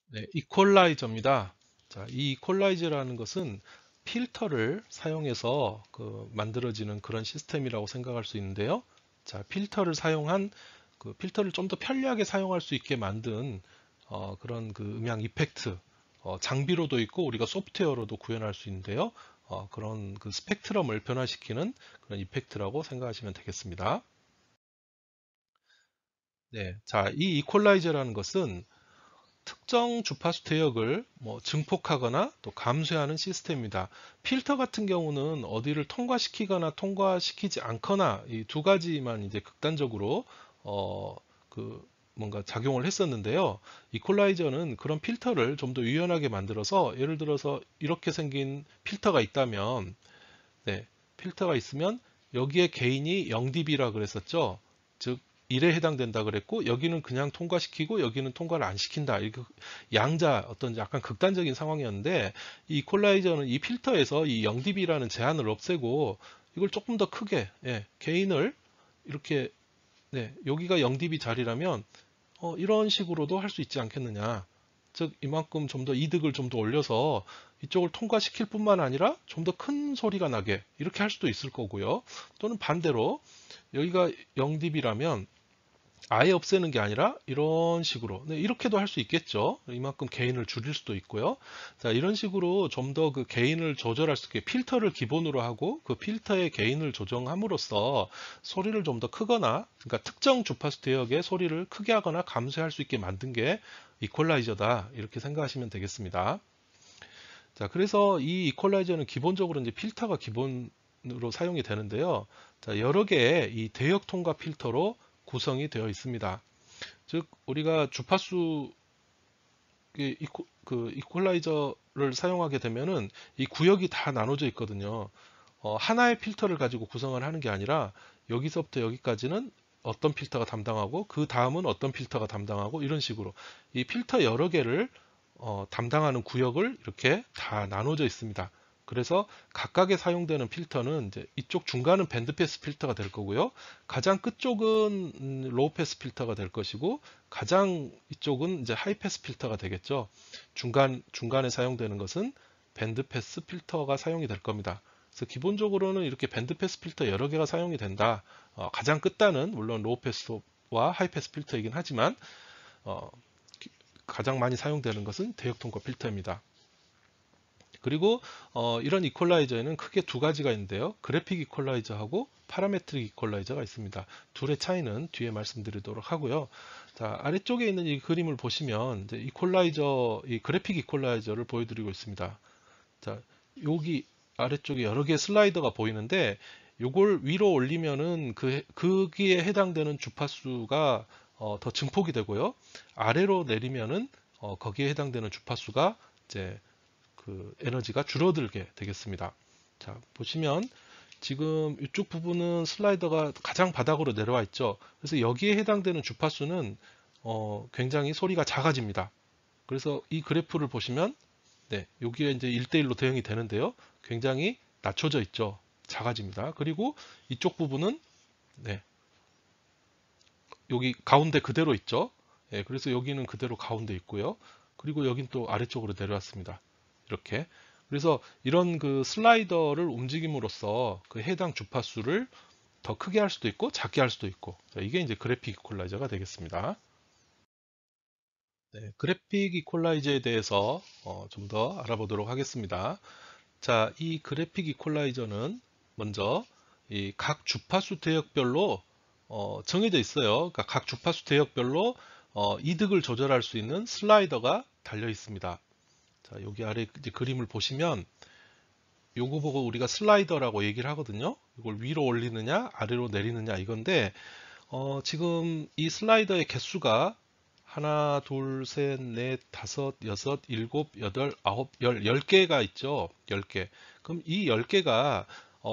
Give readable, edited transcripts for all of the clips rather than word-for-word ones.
네, 이퀄라이저입니다. 자, 이 이퀄라이저라는 것은 필터를 사용해서 만들어지는 그런 시스템이라고 생각할 수 있는데요. 자, 필터를 사용한 필터를 좀 더 편리하게 사용할 수 있게 만든 그런 음향 이펙트 장비로도 있고 우리가 소프트웨어로도 구현할 수 있는데요. 그런 스펙트럼을 변화시키는 그런 이펙트라고 생각하시면 되겠습니다. 네, 자, 이 이퀄라이저라는 것은 특정 주파수 대역을 증폭하거나 또 감소하는 시스템입니다. 필터 같은 경우는 어디를 통과시키거나 통과시키지 않거나 이 두 가지만 이제 극단적으로 어, 그 뭔가 작용을 했었는데요. 이퀄라이저는 그런 필터를 좀 더 유연하게 만들어서 예를 들어서 이렇게 생긴 필터가 있다면 네, 필터가 있으면 여기에 개인이 0dB라 그랬었죠. 즉 1에 해당된다 그랬고 여기는 그냥 통과시키고 여기는 통과를 안 시킨다. 이거 양자 어떤 약간 극단적인 상황이었는데 이 이퀄라이저는 이 필터에서 이 0dB라는 제한을 없애고 이걸 조금 더 크게 개인을 이렇게 여기가 0dB 자리라면 이런 식으로도 할 수 있지 않겠느냐. 즉 이만큼 좀 더 이득을 좀 더 올려서 이쪽을 통과시킬 뿐만 아니라 좀 더 큰 소리가 나게 이렇게 할 수도 있을 거고요. 또는 반대로 여기가 0dB라면 아예 없애는 게 아니라 이런 식으로 이렇게도 할 수 있겠죠. 이만큼 게인을 줄일 수도 있고요. 자, 이런 식으로 좀 더 그 게인을 조절할 수 있게 필터를 기본으로 하고 그 필터의 게인을 조정함으로써 소리를 좀 더 크거나 그러니까 특정 주파수 대역의 소리를 크게 하거나 감소할 수 있게 만든 게 이퀄라이저다 이렇게 생각하시면 되겠습니다. 자, 그래서 이 이퀄라이저는 기본적으로 이제 필터가 기본으로 사용이 되는데요. 자, 여러 개의 이 대역 통과 필터로 구성이 되어 있습니다. 즉 우리가 주파수 이퀄라이저를 사용하게 되면은 이 구역이 다 나눠져 있거든요. 하나의 필터를 가지고 구성을 하는 게 아니라 여기서부터 여기까지는 어떤 필터가 담당하고 그 다음은 어떤 필터가 담당하고 이런 식으로 이 필터 여러 개를 담당하는 구역을 이렇게 다 나눠져 있습니다. 그래서 각각에 사용되는 필터는 이제 이쪽 중간은 밴드패스 필터가 될 거고요. 가장 끝쪽은 로우 패스 필터가 될 것이고 가장 이쪽은 이제 하이 패스 필터가 되겠죠. 중간에 사용되는 것은 밴드패스 필터가 사용이 될 겁니다. 그래서 기본적으로는 이렇게 밴드패스 필터 여러 개가 사용이 된다. 가장 끝단은 물론 로우 패스와 하이 패스 필터이긴 하지만 어, 가장 많이 사용되는 것은 대역 통과 필터입니다. 그리고 이런 이퀄라이저에는 크게 두 가지가 있는데요. 그래픽 이퀄라이저하고 파라메트릭 이퀄라이저가 있습니다. 둘의 차이는 뒤에 말씀드리도록 하고요. 자, 아래쪽에 있는 이 그림을 보시면 이제 이퀄라이저, 이 그래픽 이퀄라이저를 보여드리고 있습니다. 자, 여기 아래쪽에 여러 개의 슬라이더가 보이는데 요걸 위로 올리면은 거기에 해당되는 주파수가 더 증폭이 되고요. 아래로 내리면은 거기에 해당되는 주파수가 이제 에너지가 줄어들게 되겠습니다. 자, 보시면 지금 이쪽 부분은 슬라이더가 가장 바닥으로 내려와 있죠. 그래서 여기에 해당되는 주파수는 굉장히 소리가 작아집니다. 그래서 이 그래프를 보시면 여기에 이제 1대1로 대응이 되는데요. 굉장히 낮춰져 있죠. 작아집니다. 그리고 이쪽 부분은 네, 여기 가운데 그대로 있죠. 그래서 여기는 그대로 가운데 있고요. 그리고 여긴 또 아래쪽으로 내려왔습니다. 이렇게. 그래서 이런 슬라이더를 움직임으로써 그 해당 주파수를 더 크게 할 수도 있고 작게 할 수도 있고 자, 이게 이제 그래픽 이퀄라이저가 되겠습니다. 네, 그래픽 이퀄라이저에 대해서 좀 더 알아보도록 하겠습니다. 자, 이 그래픽 이퀄라이저는 먼저 이 각 주파수 대역별로 정해져 있어요. 그러니까 각 주파수 대역별로 이득을 조절할 수 있는 슬라이더가 달려 있습니다. 자, 여기 아래 이제 그림을 보시면 요거 보고 우리가 슬라이더라고 얘기를 하거든요. 이걸 위로 올리느냐, 아래로 내리느냐 이건데 지금 이 슬라이더의 개수가 하나, 둘, 셋, 넷, 다섯, 여섯, 일곱, 여덟, 아홉, 열 개가 있죠. 10개. 그럼 이 10개가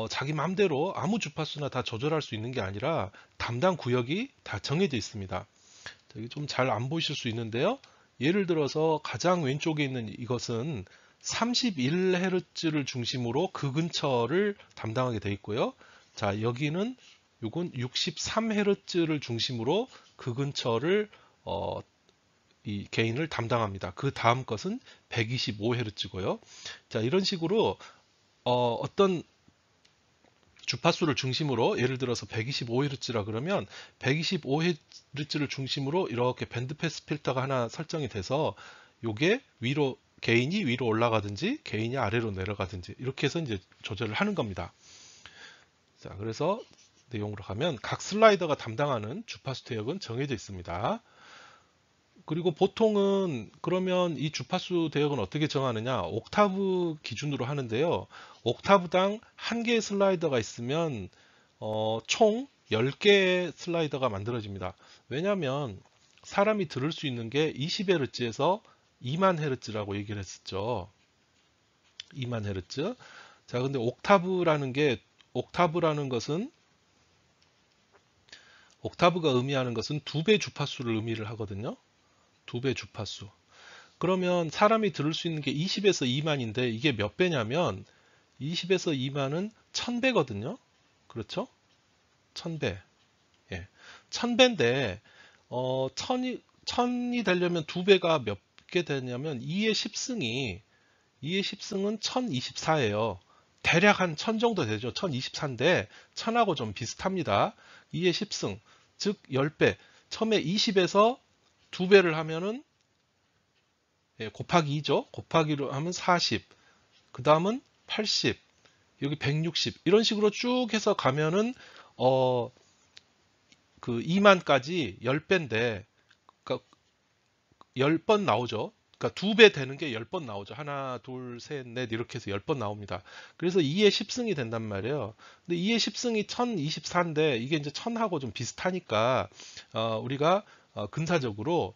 자기 마음대로 아무 주파수나 다 조절할 수 있는 게 아니라 담당 구역이 다 정해져 있습니다. 여기 좀 잘 안 보이실 수 있는데요. 예를 들어서 가장 왼쪽에 있는 이것은 31Hz를 중심으로 그 근처를 담당하게 되어 있고요. 자, 여기는 요건 63Hz를 중심으로 그 근처를 어, 이 게인을 담당합니다. 그 다음 것은 125Hz고요. 자, 이런 식으로 어떤 주파수를 중심으로 예를 들어서 125Hz라 그러면 125Hz를 중심으로 이렇게 밴드패스 필터가 하나 설정이 돼서 요게 위로 게인이 위로 올라가든지 게인이 아래로 내려가든지 이렇게 해서 이제 조절을 하는 겁니다. 자, 그래서 내용으로 가면 각 슬라이더가 담당하는 주파수 대역은 정해져 있습니다. 그리고 보통은 그러면 이 주파수 대역은 어떻게 정하느냐? 옥타브 기준으로 하는데요. 옥타브당 한 개의 슬라이더가 있으면 총 10개의 슬라이더가 만들어집니다. 왜냐하면 사람이 들을 수 있는 게 20Hz에서 2만 헤르츠라고 얘기를 했었죠. 2만 헤르츠. 자, 근데 옥타브라는 것은 옥타브가 의미하는 것은 2배 주파수를 의미를 하거든요. 2배 주파수. 그러면 사람이 들을 수 있는 게 20에서 2만인데 이게 몇 배냐면 20에서 2만은 1000배거든요. 그렇죠? 1000배. 예. 1000배인데 1000이 되려면 2배가 몇 개 되냐면 2의 10승은 1024예요. 대략 한 1000 정도 되죠. 1024인데 1000하고 좀 비슷합니다. 2의 10승, 즉 10배. 처음에 20에서 2배를 하면은 곱하기 2죠. 곱하기로 하면 40. 그 다음은 80. 여기 160. 이런 식으로 쭉 해서 가면은 그 2만까지 10배인데 그러니까 10번 나오죠. 그러니까 2배 되는 게 10번 나오죠. 하나, 둘, 셋, 넷 이렇게 해서 10번 나옵니다. 그래서 2의 10승이 된단 말이에요. 근데 2의 10승이 1024인데 이게 이제 1000하고 좀 비슷하니까 우리가 근사적으로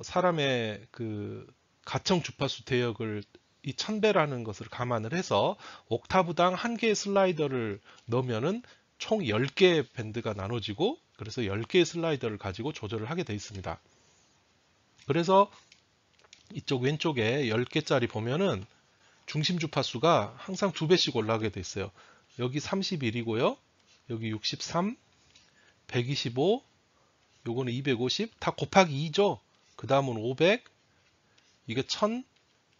사람의 그 가청 주파수 대역을 이 1000배라는 것을 감안을 해서 옥타브당 한 개의 슬라이더를 넣으면은 총 10개의 밴드가 나눠지고 그래서 10개의 슬라이더를 가지고 조절을 하게 되어 있습니다. 그래서 이쪽 왼쪽에 10개짜리 보면은 중심 주파수가 항상 2배씩 올라가게 되어 있어요. 여기 31이고요. 여기 63, 125, 요거는 250, 다 곱하기 2죠. 그 다음은 500, 이게 1000,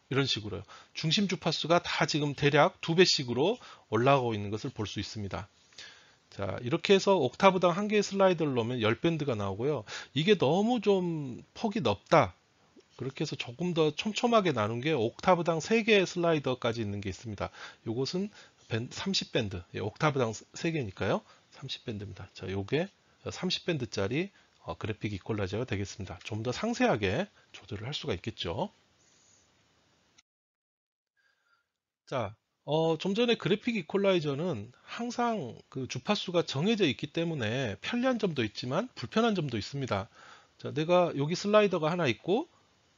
이런 식으로요. 중심 주파수가 다 지금 대략 2배씩으로 올라가고 있는 것을 볼 수 있습니다. 자, 이렇게 해서 옥타브당 한 개의 슬라이더를 넣으면 10밴드가 나오고요. 이게 너무 좀 폭이 넓다. 그렇게 해서 조금 더 촘촘하게 나눈 게 옥타브당 3개의 슬라이더까지 있는 게 있습니다. 이것은 30밴드, 옥타브당 3개니까요. 30밴드입니다. 자, 요게 30밴드짜리 그래픽 이퀄라이저가 되겠습니다. 좀 더 상세하게 조절을 할 수가 있겠죠. 자, 좀 전에 그래픽 이퀄라이저는 항상 그 주파수가 정해져 있기 때문에 편리한 점도 있지만 불편한 점도 있습니다. 자, 내가 여기 슬라이더가 하나 있고,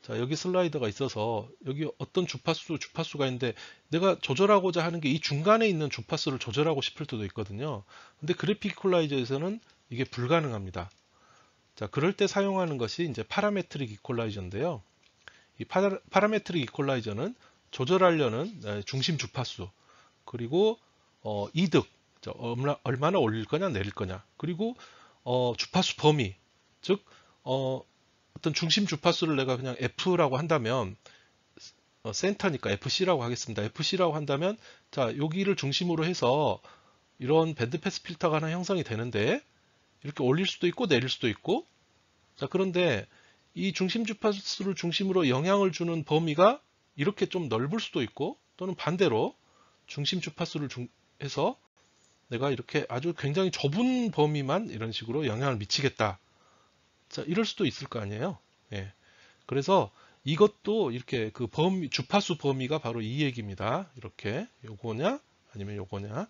자, 여기 슬라이더가 있어서 여기 어떤 주파수가 있는데 내가 조절하고자 하는 게 이 중간에 있는 주파수를 조절하고 싶을 때도 있거든요. 근데 그래픽 이퀄라이저에서는 이게 불가능합니다. 자, 그럴 때 사용하는 것이 이제 파라메트릭 이퀄라이저인데요. 이 파라메트릭 이퀄라이저는 조절하려는 중심 주파수 그리고 이득 얼마나 올릴 거냐 내릴 거냐 그리고 주파수 범위 즉 어떤 중심 주파수를 내가 그냥 F라고 한다면 센터니까 FC라고 하겠습니다. FC라고 한다면 자 여기를 중심으로 해서 이런 밴드패스 필터가 하나 형성이 되는데 이렇게 올릴 수도 있고 내릴 수도 있고 자 그런데 이 중심 주파수를 중심으로 영향을 주는 범위가 이렇게 좀 넓을 수도 있고 또는 반대로 중심 주파수를 해서 내가 이렇게 아주 굉장히 좁은 범위만 이런 식으로 영향을 미치겠다. 자, 이럴 수도 있을 거 아니에요. 예. 그래서 이것도 이렇게 그 주파수 범위가 바로 이 얘기입니다. 이렇게 요거냐 아니면 요거냐.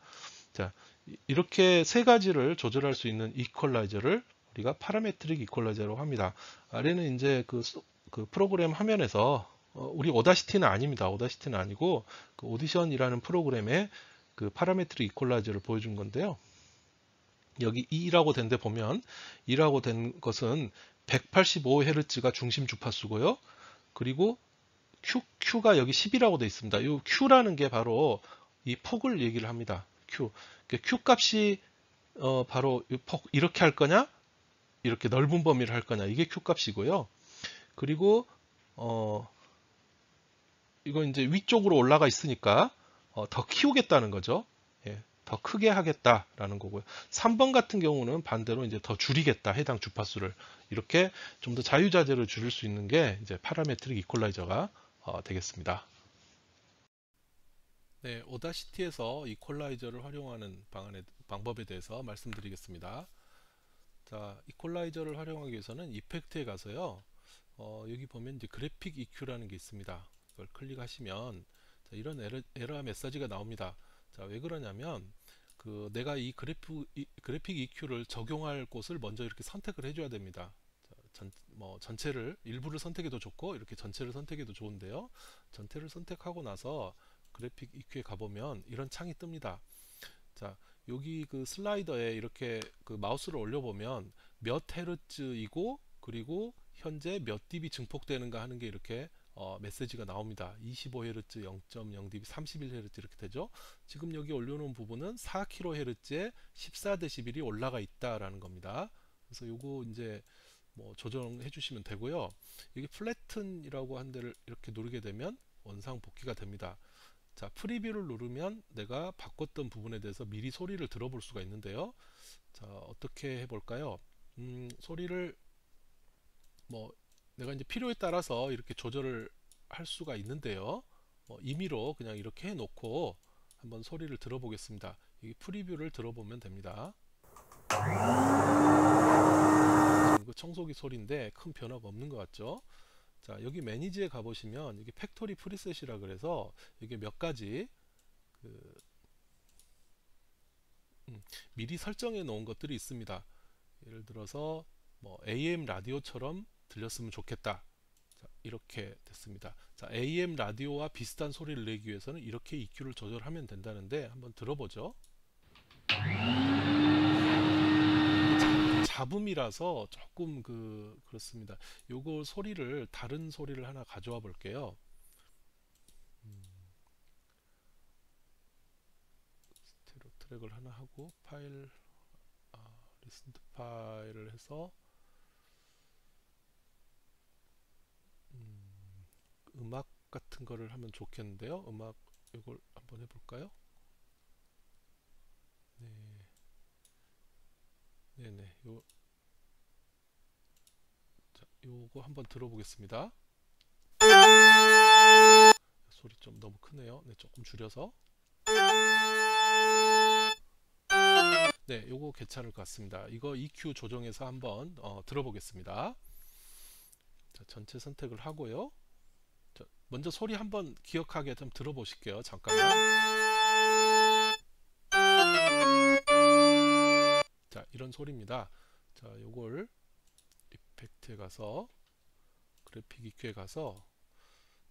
자, 이렇게 세 가지를 조절할 수 있는 이퀄라이저를 우리가 파라메트릭 이퀄라이저라고 합니다. 아래는 이제 그 프로그램 화면에서 우리 오다시티는 아닙니다. 오다시티는 아니고 그 오디션이라는 프로그램의 그 파라메트릭 이퀄라이저를 보여준 건데요. 여기 2라고 된 데 보면 2라고 된 것은 185Hz가 중심 주파수고요. 그리고 Q가 여기 10이라고 되어 있습니다. 이 Q라는 게 바로 이 폭을 얘기를 합니다. Q. Q 값이 바로 이 폭 이렇게 할 거냐? 이렇게 넓은 범위를 할 거냐? 이게 Q 값이고요. 그리고 어, 이거 이제 위쪽으로 올라가 있으니까 더 키우겠다는 거죠. 예, 더 크게 하겠다라는 거고요. 3번 같은 경우는 반대로 이제 더 줄이겠다, 해당 주파수를. 이렇게 좀 더 자유자재로 줄일 수 있는 게 이제 파라메트릭 이퀄라이저가 되겠습니다. 네, 오다시티에서 이퀄라이저를 활용하는 방법에 대해서 말씀드리겠습니다. 자, 이퀄라이저를 활용하기 위해서는 이펙트에 가서요. 여기 보면 이제 그래픽 EQ라는 게 있습니다. 이걸 클릭하시면 자, 이런 에러 메시지가 나옵니다. 자, 왜 그러냐면 내가 이 그래픽 EQ를 적용할 곳을 먼저 이렇게 선택을 해줘야 됩니다. 자, 전체를 일부를 선택해도 좋고 이렇게 전체를 선택해도 좋은데요. 전체를 선택하고 나서 그래픽 EQ에 가보면 이런 창이 뜹니다. 자, 여기 그 슬라이더에 이렇게 그 마우스를 올려보면 몇 헤르츠이고 그리고 현재 몇 dB 증폭되는가 하는 게 이렇게 메시지가 나옵니다. 25Hz, 0.0dB, 31Hz 이렇게 되죠. 지금 여기 올려놓은 부분은 4kHz에 14dB이 올라가 있다라는 겁니다. 그래서 요거 이제 뭐 조정해 주시면 되고요. 여기 플래튼이라고 한 데를 이렇게 누르게 되면 원상 복귀가 됩니다. 자, 프리뷰를 누르면 내가 바꿨던 부분에 대해서 미리 소리를 들어볼 수가 있는데요. 자, 어떻게 해볼까요? 소리를 뭐 내가 이제 필요에 따라서 이렇게 조절을 할 수가 있는데요. 임의로 그냥 이렇게 해놓고 한번 소리를 들어보겠습니다. 이 프리뷰를 들어보면 됩니다. 지금 그 청소기 소리인데 큰 변화가 없는 것 같죠? 자, 여기 매니지에 가보시면 여기 팩토리 프리셋이라 그래서 이게 몇 가지 그 미리 설정해 놓은 것들이 있습니다. 예를 들어서 뭐 AM 라디오처럼 들렸으면 좋겠다. 자, 이렇게 됐습니다. 자, AM 라디오와 비슷한 소리를 내기 위해서는 이렇게 EQ를 조절하면 된다는데 한번 들어보죠. 잡음이라서 조금 그렇습니다. 요거 소리를 다른 소리를 하나 가져와 볼게요. 스테레오 트랙을 하나 하고 파일 리슨트 파일을 해서 음악 같은 거를 하면 좋겠는데요. 음악 이걸 한번 해볼까요? 네, 네네. 요거 한번 들어보겠습니다. 소리 좀 너무 크네요. 네, 조금 줄여서. 네, 요거 괜찮을 것 같습니다. 이거 EQ 조정해서 한번 들어보겠습니다. 자, 전체 선택을 하고요. 자, 먼저 소리 한번 기억하게 좀 들어보실게요. 잠깐만. 자, 이런 소리입니다. 자, 요걸 이펙트에 가서 그래픽 EQ에 가서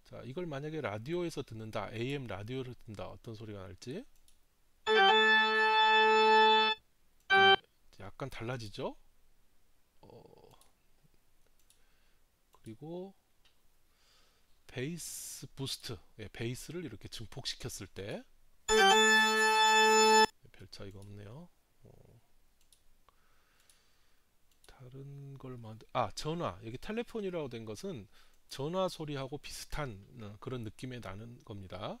자, 이걸 만약에 라디오에서 듣는다, AM 라디오를 듣는다, 어떤 소리가 날지 네, 약간 달라지죠? 그리고 베이스 부스트, 베이스를 이렇게 증폭시켰을 때 별 차이가 없네요. 다른 걸 전화. 여기 텔레폰이라고 된 것은 전화 소리하고 비슷한 그런 느낌이 나는 겁니다.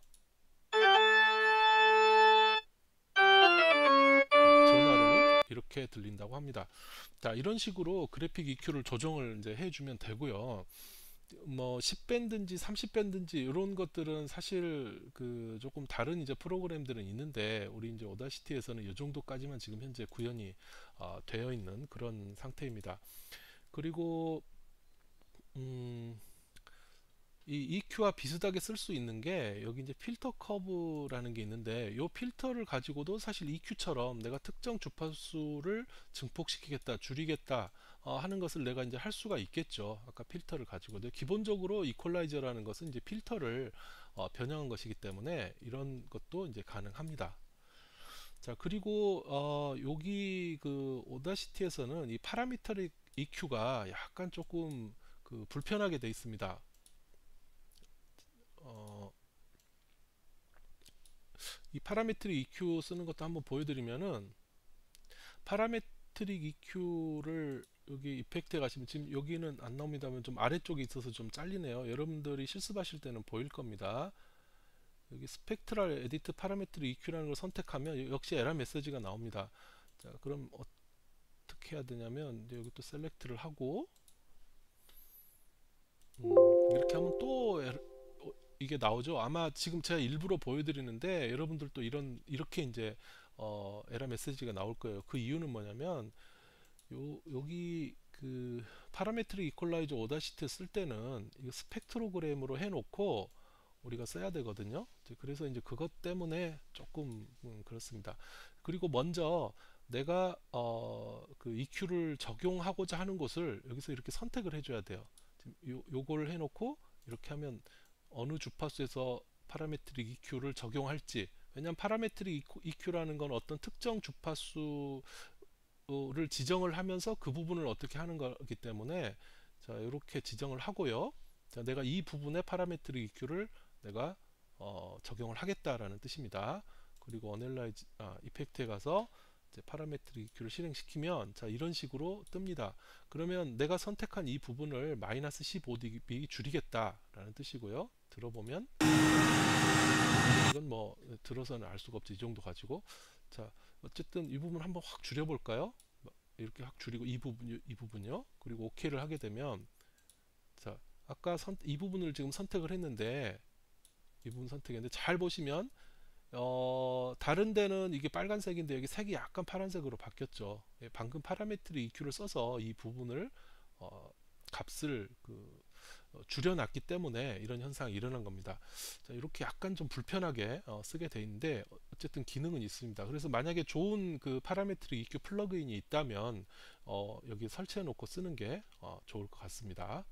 전화로는 이렇게 들린다고 합니다. 자, 이런 식으로 그래픽 EQ를 조정을 이제 해주면 되고요. 뭐 10밴드인지 30밴드인지 이런 것들은 사실 조금 다른 이제 프로그램들은 있는데 우리 이제 오다시티에서는 이 정도까지만 지금 현재 구현이 되어 있는 그런 상태입니다. 그리고 이 EQ와 비슷하게 쓸 수 있는 게 여기 이제 필터 커브라는 게 있는데 이 필터를 가지고도 사실 EQ처럼 내가 특정 주파수를 증폭시키겠다, 줄이겠다 하는 것을 내가 이제 할 수가 있겠죠. 아까 필터를 가지고도 기본적으로 이퀄라이저라는 것은 이제 필터를 변형한 것이기 때문에 이런 것도 이제 가능합니다. 자, 그리고 여기 오다시티에서는 이 파라미터릭 EQ가 약간 조금 불편하게 돼 있습니다. 어, 이 파라메트릭 EQ 쓰는 것도 한번 보여드리면은 파라메트릭 EQ를 여기 이펙트에 가시면 지금 여기는 안 나옵니다만 좀 아래쪽에 있어서 좀 잘리네요. 여러분들이 실습하실 때는 보일 겁니다. 여기 스펙트럴 에디트 파라메트리 EQ라는 걸 선택하면 역시 에러 메시지가 나옵니다. 자, 그럼 어떻게 해야 되냐면 여기 또 셀렉트를 하고 이렇게 하면 또 이게 나오죠. 아마 지금 제가 일부러 보여드리는데 여러분들도 이렇게 이제 에러 메시지가 나올 거예요. 그 이유는 뭐냐면 여기 그 파라메트릭 이퀄라이저 오다시티 쓸 때는 이거 스펙트로그램으로 해놓고 우리가 써야 되거든요. 그래서 이제 그것 때문에 조금 그렇습니다. 그리고 먼저 내가 그 EQ를 적용하고자 하는 곳을 여기서 이렇게 선택을 해줘야 돼요. 요걸 해놓고 이렇게 하면 어느 주파수에서 파라메트릭 EQ를 적용할지, 왜냐하면 파라메트릭 EQ라는 건 어떤 특정 주파수를 지정을 하면서 그 부분을 어떻게 하는 거기 때문에 자 이렇게 지정을 하고요. 자, 내가 이 부분에 파라메트릭 EQ를 내가 적용을 하겠다라는 뜻입니다. 그리고 어널라이즈 이펙트에 가서 이제 파라메트릭 EQ를 실행시키면 자 이런 식으로 뜹니다. 그러면 내가 선택한 이 부분을 마이너스 15dB 줄이겠다라는 뜻이고요. 들어보면 이건 뭐 들어서는 알 수가 없지, 이 정도 가지고. 자 어쨌든 이 부분 한번 확 줄여볼까요? 이렇게 확 줄이고 이 부분요. 그리고 OK를 하게 되면 자 아까 이 부분을 지금 선택을 했는데 이 부분 선택했는데 잘 보시면 다른 데는 이게 빨간색인데 여기 색이 약간 파란색으로 바뀌었죠. 예, 방금 파라메트릭 EQ를 써서 이 부분을 값을 줄여놨기 때문에 이런 현상이 일어난 겁니다. 자, 이렇게 약간 좀 불편하게 쓰게 돼 있는데 어쨌든 기능은 있습니다. 그래서 만약에 좋은 그 파라메트릭 EQ 플러그인이 있다면 여기 설치해 놓고 쓰는 게 좋을 것 같습니다.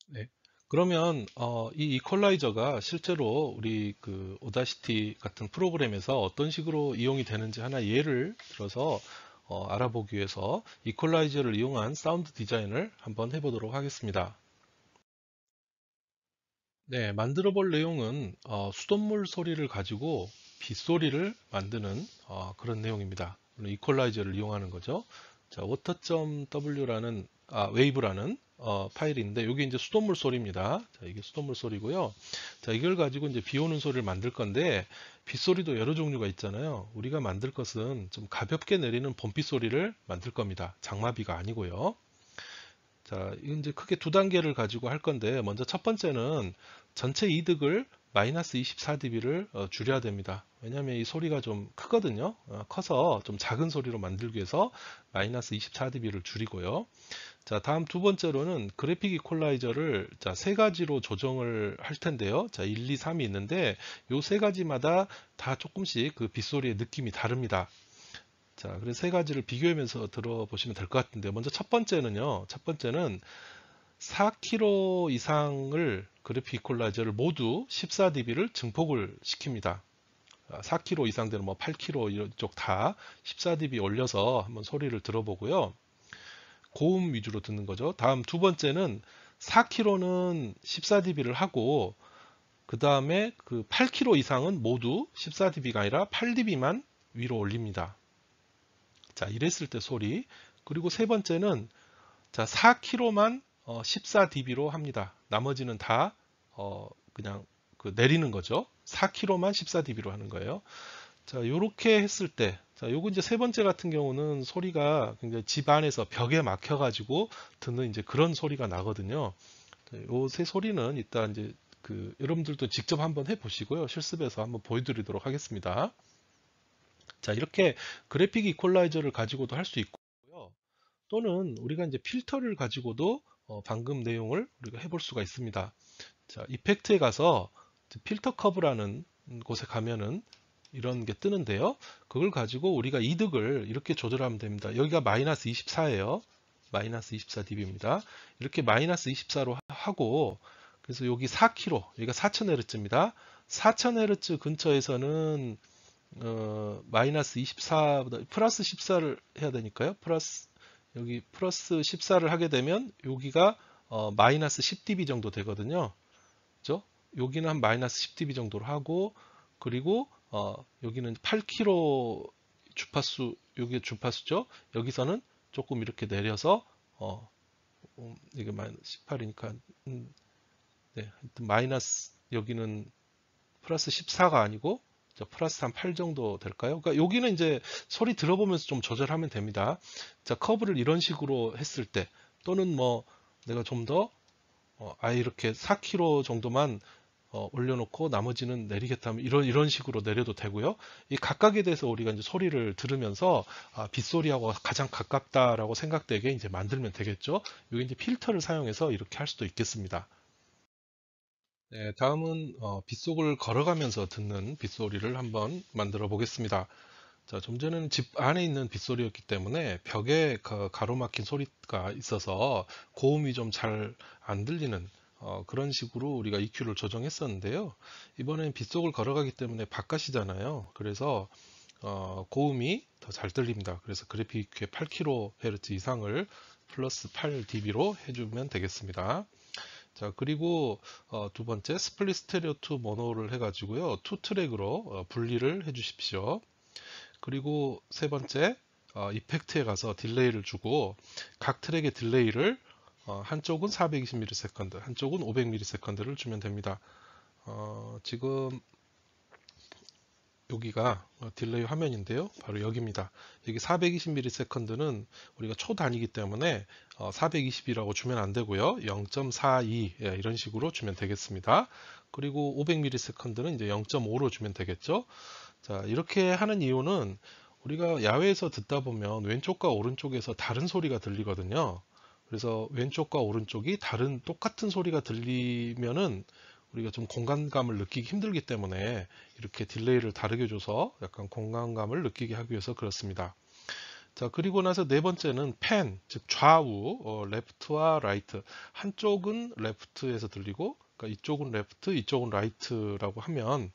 네. 그러면 이 이퀄라이저가 실제로 우리 그 오다시티 같은 프로그램에서 어떤 식으로 이용이 되는지 하나 예를 들어서 알아보기 위해서 이퀄라이저를 이용한 사운드 디자인을 한번 해보도록 하겠습니다. 네, 만들어 볼 내용은 수돗물 소리를 가지고 빗소리를 만드는 그런 내용입니다. 이퀄라이저를 이용하는 거죠. 자, water.w라는 웨이브라는 파일인데 여기 이제 수돗물 소리입니다. 자, 이게 수돗물 소리고요. 자, 이걸 가지고 이제 비 오는 소리를 만들 건데 빗소리도 여러 종류가 있잖아요. 우리가 만들 것은 좀 가볍게 내리는 봄비 소리를 만들 겁니다. 장마비가 아니고요. 자, 이건 이제 크게 두 단계를 가지고 할 건데, 먼저 첫 번째는 전체 이득을 마이너스 24dB를 줄여야 됩니다. 왜냐하면 이 소리가 좀 크거든요. 커서 좀 작은 소리로 만들기 위해서 마이너스 24dB를 줄이고요. 자, 다음 두 번째로는 그래픽 이퀄라이저를 자, 세 가지로 조정을 할 텐데요. 자, 1, 2, 3이 있는데, 요 세 가지마다 다 조금씩 그 빗소리의 느낌이 다릅니다. 자, 그래서 세 가지를 비교하면서 들어보시면 될 것 같은데, 먼저 첫 번째는요. 첫 번째는 4km 이상을 그래픽 이퀄라이저를 모두 14dB를 증폭을 시킵니다. 4km 이상 되는 뭐 8km 이쪽 다 14dB 올려서 한번 소리를 들어보고요. 고음 위주로 듣는 거죠. 다음 두 번째는 4km는 14dB를 하고 그 다음에 그 8km 이상은 모두 14dB가 아니라 8dB만 위로 올립니다. 자, 이랬을 때 소리. 그리고 세 번째는 자, 4km만 14dB로 합니다. 나머지는 다 그냥 내리는 거죠. 4km만 14dB로 하는 거예요. 자, 요렇게 했을 때, 자, 요거 이제 세 번째 같은 경우는 소리가 굉장히 집 안에서 벽에 막혀가지고 듣는 이제 그런 소리가 나거든요. 요 세 소리는 일단 이제 여러분들도 직접 한번 해보시고요. 실습해서 한번 보여드리도록 하겠습니다. 자, 이렇게 그래픽 이퀄라이저를 가지고도 할 수 있고요. 또는 우리가 이제 필터를 가지고도 방금 내용을 우리가 해볼 수가 있습니다. 자, 이펙트에 가서 필터 커브라는 곳에 가면은 이런 게 뜨는데요. 그걸 가지고 우리가 이득을 이렇게 조절하면 됩니다. 여기가 마이너스 24예요. 마이너스 24dB입니다. 이렇게 마이너스 24로 하고 그래서 여기 4km, 여기가 4000Hz입니다. 4000Hz 근처에서는 마이너스 24보다 플러스 14를 해야 되니까요. 여기 플러스 14를 하게 되면 여기가 마이너스 10dB 정도 되거든요. 그죠? 여기는 한 마이너스 10dB 정도로 하고 그리고 여기는 8km 주파수 요게 주파수죠. 여기서는 조금 이렇게 내려서 이게 18이니까 네, 하여튼 마이너스 여기는 플러스 14가 아니고 플러스 한 8 정도 될까요? 그러니까 여기는 이제 소리 들어보면서 좀 조절하면 됩니다. 자, 커브를 이런 식으로 했을 때 또는 뭐 내가 좀 더 아예 이렇게 4km 정도만 올려놓고 나머지는 내리겠다 하면 이런 식으로 내려도 되고요. 이 각각에 대해서 우리가 이제 소리를 들으면서 빗소리하고 가장 가깝다라고 생각되게 이제 만들면 되겠죠. 여기 이제 필터를 사용해서 이렇게 할 수도 있겠습니다. 네, 다음은 빗속을 걸어가면서 듣는 빗소리를 한번 만들어 보겠습니다. 자, 좀 전에는 집 안에 있는 빗소리였기 때문에 벽에 가로막힌 소리가 있어서 고음이 좀 잘 안 들리는 그런 식으로 우리가 EQ를 조정했었는데요. 이번엔 빗속을 걸어가기 때문에 바깥이잖아요. 그래서 고음이 더 잘 들립니다. 그래서 그래픽 EQ의 8kHz 이상을 플러스 8dB로 해주면 되겠습니다. 자, 그리고 두 번째 스플릿 스테레오 투 모노를 해가지고요. 투 트랙으로 분리를 해 주십시오. 그리고 세 번째 이펙트에 가서 딜레이를 주고 각 트랙의 딜레이를 한쪽은 420ms, 한쪽은 500ms를 주면 됩니다. 지금 여기가 딜레이 화면인데요. 바로 여기입니다. 여기 420ms는 우리가 초 단위이기 때문에 420이라고 주면 안 되고요. 0.42 이런 식으로 주면 되겠습니다. 그리고 500ms는 이제 0.5로 주면 되겠죠. 자, 이렇게 하는 이유는 우리가 야외에서 듣다 보면 왼쪽과 오른쪽에서 다른 소리가 들리거든요. 그래서 왼쪽과 오른쪽이 똑같은 소리가 들리면은 우리가 좀 공간감을 느끼기 힘들기 때문에 이렇게 딜레이를 다르게 줘서 약간 공간감을 느끼게 하기 위해서 그렇습니다. 자, 그리고 나서 네 번째는 펜, 즉 좌우, 레프트와 라이트. 한쪽은 레프트에서 들리고, 그러니까 이쪽은 레프트, 이쪽은 라이트라고 하면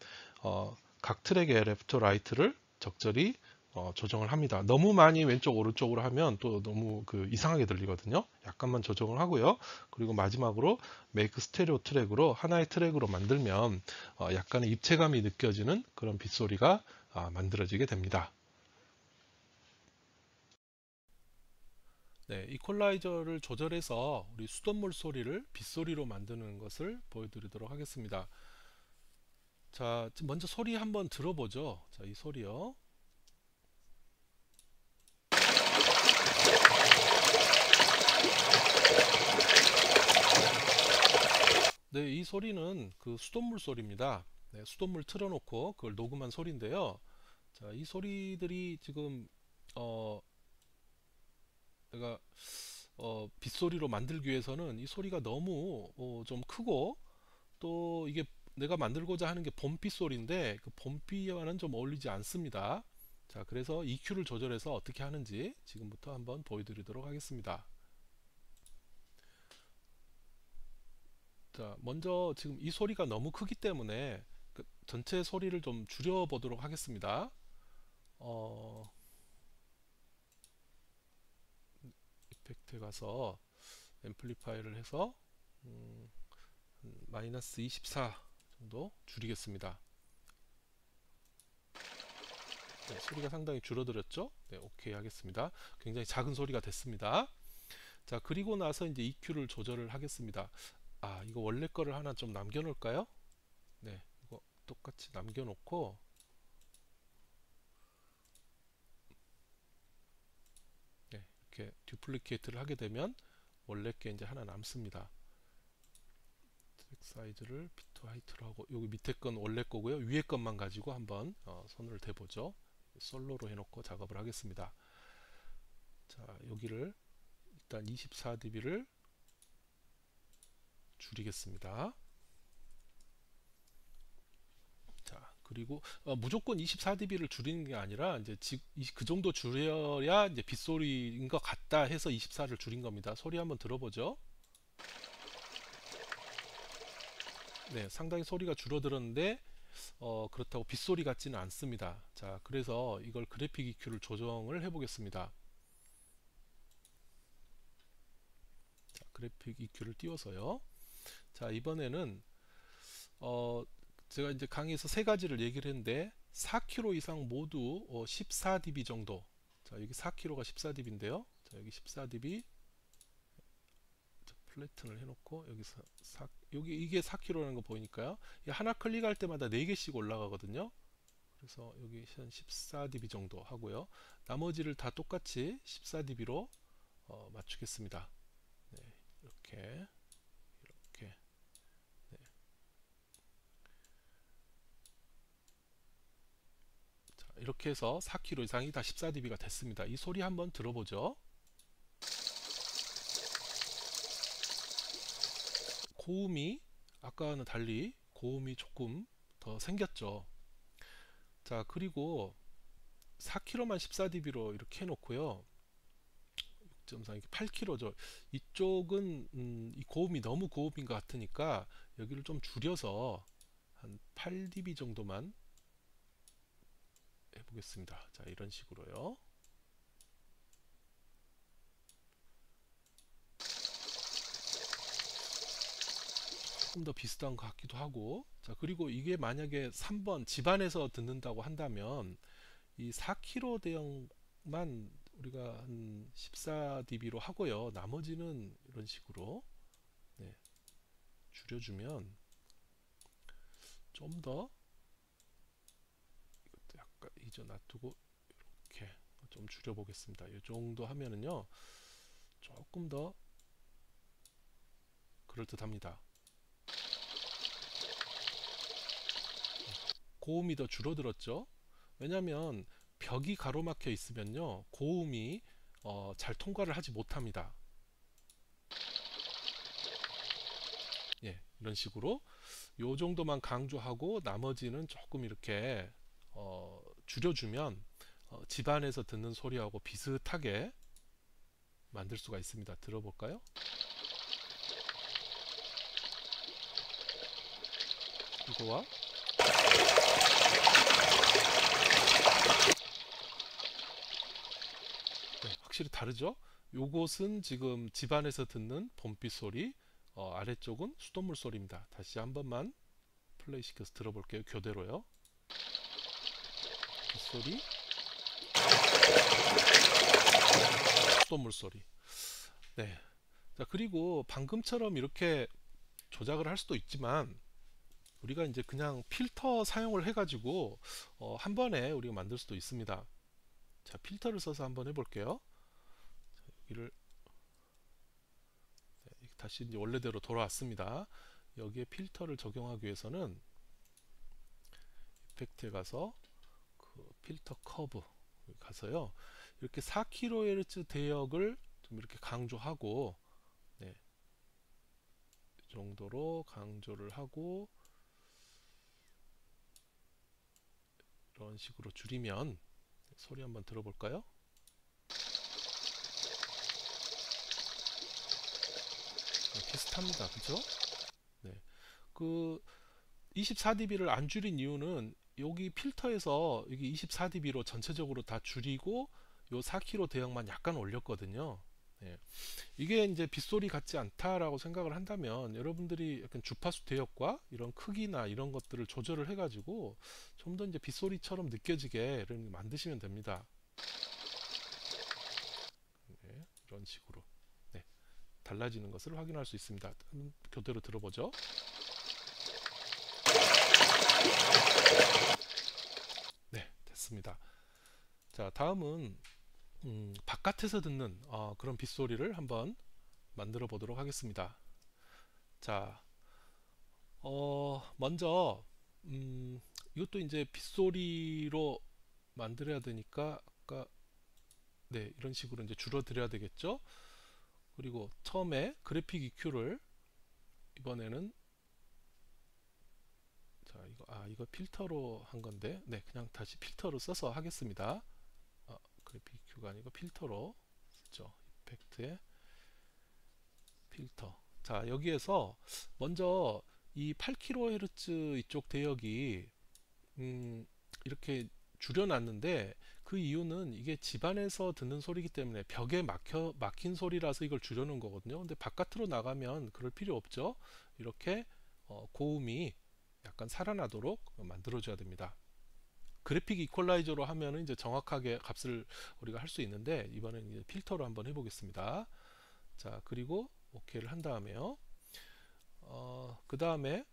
각 트랙의 레프트, 라이트를 적절히 조정을 합니다. 너무 많이 왼쪽, 오른쪽으로 하면 또 너무 이상하게 들리거든요. 약간만 조정을 하고요. 그리고 마지막으로 메이크 스테레오 트랙으로 하나의 트랙으로 만들면 약간의 입체감이 느껴지는 그런 빗소리가 만들어지게 됩니다. 네, 이퀄라이저를 조절해서 우리 수돗물 소리를 빗소리로 만드는 것을 보여드리도록 하겠습니다. 자, 먼저 소리 한번 들어보죠. 자, 이 소리요. 네, 이 소리는 그 수돗물 소리입니다. 네, 수돗물 틀어놓고 그걸 녹음한 소리인데요. 자, 이 소리들이 지금 내가 빗소리로 만들기 위해서는 이 소리가 너무 좀 크고 또 이게 내가 만들고자 하는 게 봄비 소리인데 그 봄비와는 좀 어울리지 않습니다. 자, 그래서 EQ를 조절해서 어떻게 하는지 지금부터 한번 보여드리도록 하겠습니다. 자, 먼저 지금 이 소리가 너무 크기 때문에 그 전체 소리를 좀 줄여 보도록 하겠습니다. 이펙트에 가서 앰플리파이를 해서 마이너스 24 정도 줄이겠습니다. 네, 소리가 상당히 줄어들었죠? 네, 오케이 하겠습니다. 굉장히 작은 소리가 됐습니다. 자, 그리고 나서 이제 EQ를 조절을 하겠습니다. 이거 원래 거를 하나 좀 남겨 놓을까요? 네, 이거 똑같이 남겨 놓고 네, 이렇게 듀플리케이트를 하게 되면 원래 게 이제 하나 남습니다. 트랙 사이즈를 피트 하이트로 하고 여기 밑에 건 원래 거고요. 위에 것만 가지고 한번 손을 대보죠. 솔로로 해놓고 작업을 하겠습니다. 자, 여기를 일단 24dB를 줄이겠습니다. 자, 그리고 무조건 24dB를 줄이는 게 아니라 이제 그 정도 줄여야 이제 빗소리인 것 같다 해서 24를 줄인 겁니다. 소리 한번 들어보죠. 네, 상당히 소리가 줄어들었는데 그렇다고 빗소리 같지는 않습니다. 자, 그래서 이걸 그래픽 EQ를 조정을 해 보겠습니다. 자, 그래픽 EQ를 띄워서요. 자, 이번에는 제가 이제 강의에서 세 가지를 얘기를 했는데 4km 이상 모두 14dB 정도. 자, 여기 4kg가 14dB인데요. 자, 여기 14dB 플래튼을 해놓고 여기서 여기 이게 4kg라는 거 보이니까요. 이 하나 클릭할 때마다 4개씩 올라가거든요. 그래서 여기 한 14dB 정도 하고요. 나머지를 다 똑같이 14dB로 맞추겠습니다. 네, 이렇게 이렇게. 네. 자, 이렇게 해서 4kg 이상이 다 14dB가 됐습니다. 이 소리 한번 들어보죠. 고음이 아까와는 달리 고음이 조금 더 생겼죠. 자, 그리고 4kg만 14dB로 이렇게 해놓고요. 6.4 이게 8kg죠. 이쪽은 이 고음이 너무 고음인 것 같으니까 여기를 좀 줄여서 한 8dB 정도만 해보겠습니다. 자, 이런 식으로요. 조금 더 비슷한 것 같기도 하고. 자, 그리고 이게 만약에 3번 집안에서 듣는다고 한다면 이 4kg 대형만 우리가 한 14dB로 하고요. 나머지는 이런 식으로 네, 줄여주면 좀 더 이것도 약간 이전 놔두고 이렇게 좀 줄여보겠습니다. 이 정도 하면은요 조금 더 그럴듯합니다. 고음이 더 줄어들었죠. 왜냐하면 벽이 가로막혀 있으면요 고음이 잘 통과를 하지 못합니다. 예, 이런 식으로 요 정도만 강조하고 나머지는 조금 이렇게 줄여주면 집안에서 듣는 소리하고 비슷하게 만들 수가 있습니다. 들어볼까요? 이거와 네, 확실히 다르죠? 요것은 지금 집안에서 듣는 봄빛 소리, 아래쪽은 수돗물 소리입니다. 다시 한 번만 플레이 시켜서 들어볼게요. 교대로요. 빗소리, 수돗물 소리. 네. 자, 그리고 방금처럼 이렇게 조작을 할 수도 있지만 우리가 이제 그냥 필터 사용을 해가지고 한 번에 우리가 만들 수도 있습니다. 자, 필터를 써서 한번 해볼게요. 자, 여기를 네, 다시 이제 원래대로 돌아왔습니다. 여기에 필터를 적용하기 위해서는 이펙트에 가서 그 필터 커브 가서요. 이렇게 4kHz 대역을 좀 이렇게 강조하고 네, 이 정도로 강조를 하고 이런 식으로 줄이면 소리 한번 들어볼까요? 비슷합니다. 그죠? 네. 그 24dB를 안 줄인 이유는 여기 필터에서 여기 24dB로 전체적으로 다 줄이고 요 4kg 대역만 약간 올렸거든요. 네. 이게 이제 빗소리 같지 않다라고 생각을 한다면 여러분들이 약간 주파수 대역과 이런 크기나 이런 것들을 조절을 해가지고 좀 더 이제 빗소리처럼 느껴지게 만드시면 됩니다. 네, 이런 식으로 네, 달라지는 것을 확인할 수 있습니다. 교대로 들어보죠. 네, 됐습니다. 자, 다음은 바깥에서 듣는 그런 빗소리를 한번 만들어 보도록 하겠습니다. 자, 먼저 이것도 이제 빗소리로 만들어야 되니까 아까 네, 이런 식으로 이제 줄어들여야 되겠죠. 그리고 처음에 그래픽 EQ를 이번에는 자, 이거 필터로 한 건데 네, 그냥 다시 필터로 써서 하겠습니다. 그래픽 EQ가 아니고 필터로 쓰죠. 이펙트에 필터. 자, 여기에서 먼저 이 8kHz 이쪽 대역이 이렇게 줄여놨는데 그 이유는 이게 집안에서 듣는 소리이기 때문에 벽에 막힌 소리라서 이걸 줄여놓은 거거든요. 근데 바깥으로 나가면 그럴 필요 없죠. 이렇게 고음이 약간 살아나도록 만들어줘야 됩니다. 그래픽 이퀄라이저로 하면은 이제 정확하게 값을 우리가 할 수 있는데, 이번에는 이제 필터로 한번 해보겠습니다. 자, 그리고 OK를 한 다음에요. 그 다음에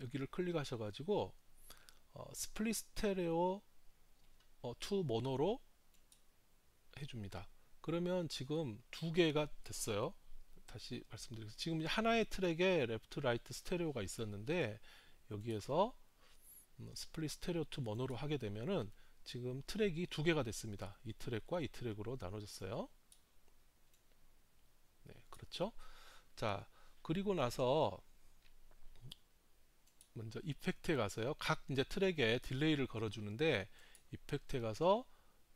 여기를 클릭하셔가지고 스플릿 스테레오 투 모노로 해줍니다. 그러면 지금 두 개가 됐어요. 다시 말씀드리겠습니다. 지금 하나의 트랙에 레프트 라이트 스테레오가 있었는데, 여기에서 스플릿 스테레오 투 모노로 하게 되면은 지금 트랙이 두 개가 됐습니다. 이 트랙과 이 트랙으로 나눠졌어요. 네, 그렇죠. 자, 그리고 나서 먼저 이펙트에 가서요. 각 이제 트랙에 딜레이를 걸어주는데, 이펙트에 가서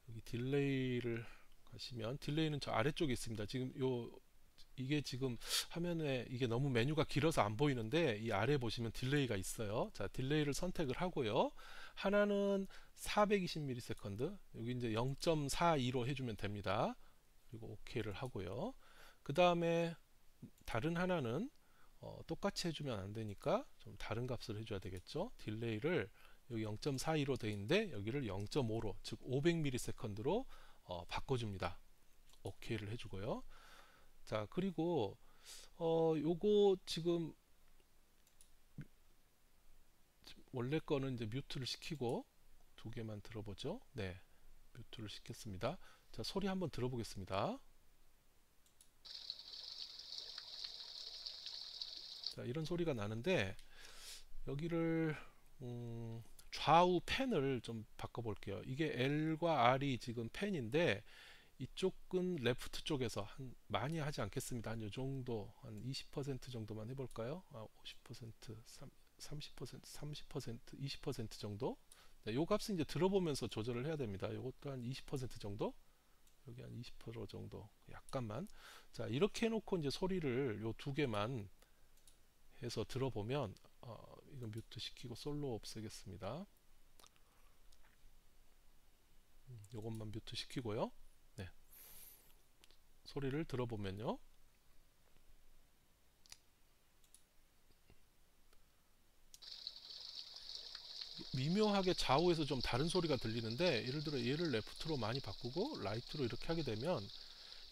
여기 딜레이를 가시면, 딜레이는 저 아래쪽에 있습니다. 지금 이게 지금 화면에 이게 너무 메뉴가 길어서 안 보이는데, 이 아래 보시면 딜레이가 있어요. 자, 딜레이를 선택을 하고요. 하나는 420ms, 여기 이제 0.42로 해주면 됩니다. 그리고 OK를 하고요. 그 다음에 다른 하나는 똑같이 해주면 안 되니까 좀 다른 값을 해줘야 되겠죠. 딜레이를 여기 0.42로 되어 있는데 여기를 0.5로, 즉 500ms로 바꿔줍니다. OK를 해주고요. 자, 그리고 요거 지금 원래 거는 이제 뮤트를 시키고 두 개만 들어보죠. 네, 뮤트를 시켰습니다. 자, 소리 한번 들어보겠습니다. 자, 이런 소리가 나는데, 여기를 좌우 펜을 좀 바꿔볼게요. 이게 L과 R이 지금 펜인데, 이쪽은 레프트 쪽에서 많이 하지 않겠습니다. 한 요 정도, 한 20% 정도만 해볼까요? 50%, 30%, 30%, 20% 정도. 네, 요 값은 이제 들어보면서 조절을 해야 됩니다. 이것도 한 20% 정도, 여기 한 20% 정도, 약간만. 자, 이렇게 해놓고 이제 소리를 요 두 개만 해서 들어보면, 이건 뮤트 시키고 솔로 없애겠습니다. 요것만 뮤트 시키고요. 네, 소리를 들어보면요. 미묘하게 좌우에서 좀 다른 소리가 들리는데, 예를 들어 얘를 레프트로 많이 바꾸고 라이트로 이렇게 하게 되면,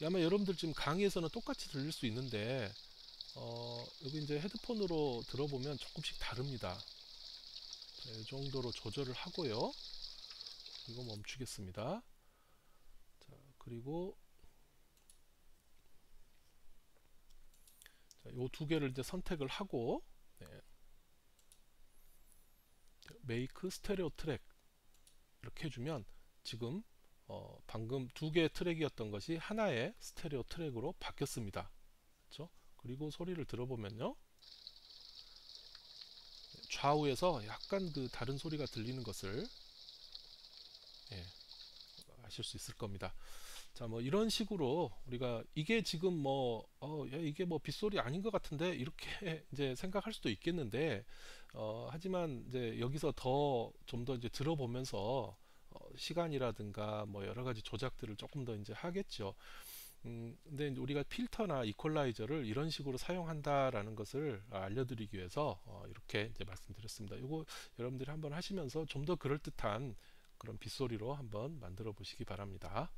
아마 여러분들 지금 강의에서는 똑같이 들릴 수 있는데, 여기 이제 헤드폰으로 들어보면 조금씩 다릅니다. 자, 이 정도로 조절을 하고요. 이거 멈추겠습니다. 자, 그리고 요 두 개를 이제 선택을 하고, 네, 메이크 스테레오 트랙 이렇게 해주면 지금 방금 두 개의 트랙이었던 것이 하나의 스테레오 트랙으로 바뀌었습니다. 그렇죠? 그리고 소리를 들어보면요, 좌우에서 약간 그 다른 소리가 들리는 것을, 예, 아실 수 있을 겁니다. 자, 뭐 이런 식으로 우리가 이게 지금 뭐 야, 이게 뭐 빗소리 아닌 것 같은데 이렇게 이제 생각할 수도 있겠는데, 하지만 이제 여기서 더 좀 더 이제 들어보면서 시간이라든가 뭐 여러 가지 조작들을 조금 더 이제 하겠죠. 근데 이제 우리가 필터나 이퀄라이저를 이런 식으로 사용한다라는 것을 알려드리기 위해서 이렇게 이제 말씀드렸습니다. 이거 여러분들이 한번 하시면서 좀 더 그럴듯한 그런 빗소리로 한번 만들어 보시기 바랍니다.